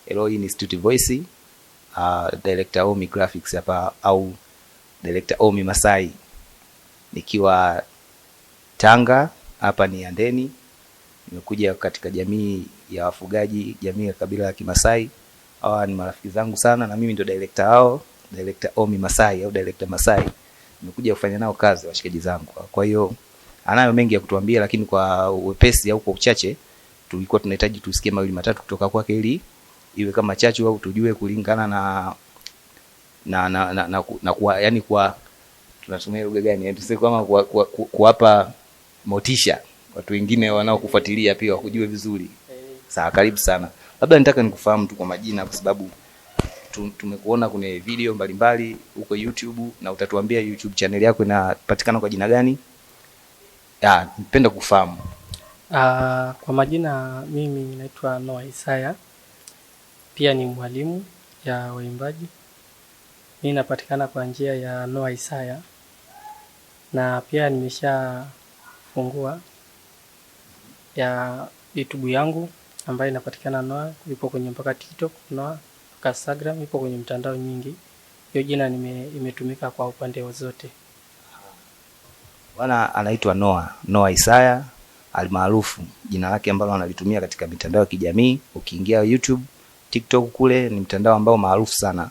Hello, hii ni Studio Voice. Director Omi Graphics hapa au Director Omi Masai. Nikiwa Tanga, hapa ni Handeni. Nimekuja katika jamii ya wafugaji, jamii ya kabila la Kimasai. Hawa ni marafiki zangu sana na mimi ndio director wao, Director Omi Masai au Director Masai. Nimekuja kufanya nao kazi washikaji zangu. Kwa hiyo anayo mengi ya kutuambia, lakini kwa wepesi au kwa uchache tulikuwa tunahitaji tusikie mawili matatu kutoka kwake ili iwe kama chachu au tujue kulingana na kwa yani kwa tunatumia lugha gani, yani tuseme kama kuwapa motisha watu wengine wanaokufuatilia pia wakujue vizuri. Sawa, karibu sana. Labda nitaka nikufahamu tu kwa majina, kwa sababu tumekuona kwenye video mbalimbali huko YouTube, na utatuambia YouTube channel yako inapatikana kwa jina gani? Nipenda kufahamu. Kwa majina mimi naitwa Noah Isaya. Pia ni mwalimu ya waimbaji. Mimi napatikana kwa njia ya Noah Isaya. Na pia nimeshafungua ya YouTube yangu ambayo inapatikana Noah, ipo kwenye mpaka TikTok, Noah, mpaka Instagram, ipo kwenye mtandao nyingi. Hiyo jina imetumika kwa upande zote. Bwana anaitwa Noah Isaya almaarufu, jina lake ambalo analitumia katika mitandao ya kijamii. Ukiingia YouTube, TikTok kule ni mtandao ambao maarufu sana.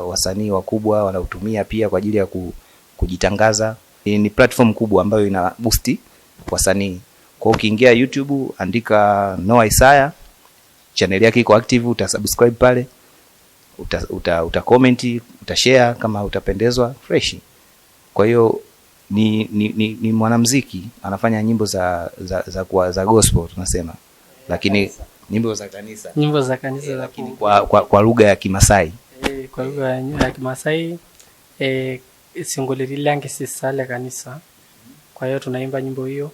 Wasanii wakubwa wanautumia pia kwa ajili ya kujitangaza. Ni platform kubwa ambayo ina boost wasanii. Kwa hiyo ukiingia YouTube, andika Noah Isaya, channel yake iko active, utasubscribe pale, uta utashare kama utapendezwa fresh. Kwa hiyo ni mwanamuziki, anafanya nyimbo za gospel tunasema, lakini nyimbo za kanisa lakini kwa lugha ya Kimasai. Kwa lugha ya Kimasai singoleli lange sisale kanisa. Kwa hiyo tunaimba nyimbo hiyo.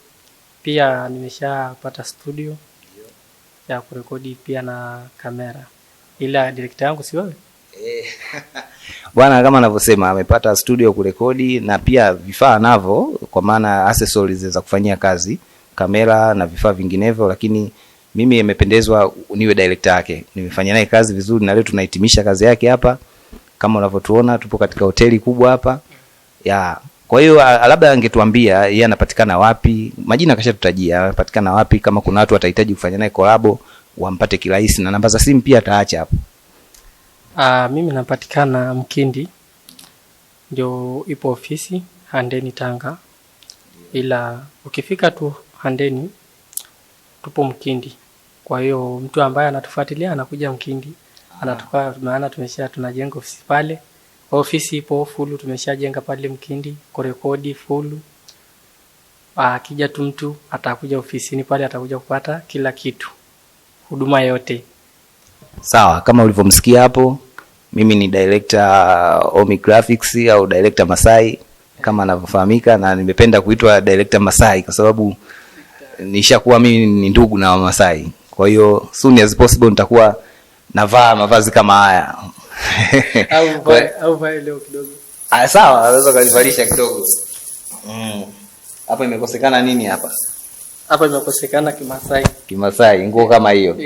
Pia nimeshapata studio ya kurekodi pia na kamera. Ila director yangu si wewe? Bwana kama anavyosema amepata studio kurekodi na pia vifaa navyo, kwa maana accessories za kufanyia kazi, kamera na vifaa vinginevyo, lakini mimi nimependezwa niwe director yake. Nimefanya naye kazi vizuri na leo tunahitimisha kazi yake hapa. Kama unavyotuona tupo katika hoteli kubwa hapa. Kwa hiyo labda angetuambia yeye anapatikana wapi? Majina kashatutajia, anapatikana wapi, kama kuna watu watahitaji kufanya naye collab wampate kirahisi, na namba za simu pia ataacha hapo. Mimi napatikana Mkindi. Ndio ipo ofisi Handeni Tanga. Ila ukifika tu Handeni tupo Mkindi. Kwa hiyo mtu ambaye anatufuatilia anakuja Mkindi. Anatoka, maana tunajenga ofisi pale. Ofisi ipo full, tumeshajenga pale Mkindi, kurekodi full. Akija tu mtu atakuja ofisini pale, atakuja kupata kila kitu, huduma yote. Sawa, kama ulivyomsikia hapo, mimi ni Director Omi Graphics au Director Masai kama anavyofahamika, na nimependa kuitwa Director Masai kwa sababu nishakuwa mimi ni ndugu na Wamasai. Kwa hiyo soon as possible nitakuwa navaa mavazi kama haya. Au leo kidogo. Sawa, unaweza kulivalisha kidogo. Hapa imekosekana nini hapa? Hapa imekosekana Kimasai, nguo kama hiyo.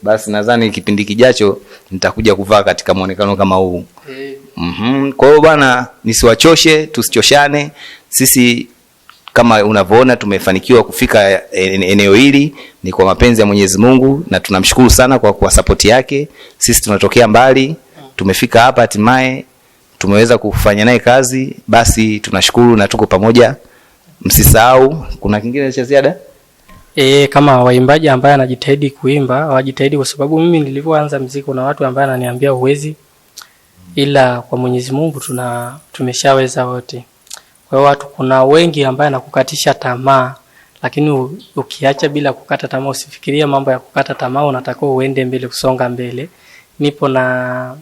Basi nadhani kipindi kijacho nitakuja kuvaa katika muonekano kama huu. Kwa hiyo bwana, nisiwachoshe, tusichoshane. Sisi kama unavyoona tumefanikiwa kufika eneo hili ni kwa mapenzi ya Mwenyezi Mungu, na tunamshukuru sana kwa support yake. Sisi tunatokea mbali, tumefika hapa hatimaye, tumeweza kufanya naye kazi. Basi tunashukuru na tuko pamoja. Msisahau, kuna kingine cha ziada? Kama waimbaji ambaye anajitahidi kuimba, wajitahidi, kwa sababu mimi nilipoanza muziki na watu ambao ananiambia uwezi, ila kwa Mwenyezi Mungu tumeshaweza wote. Kwa hiyo watu, kuna wengi ambao anakukatisha tamaa, lakini ukiacha bila kukata tamaa, usifikirie mambo ya kukata tamaa, unatakiwa uende mbele, kusonga mbele. Nipo na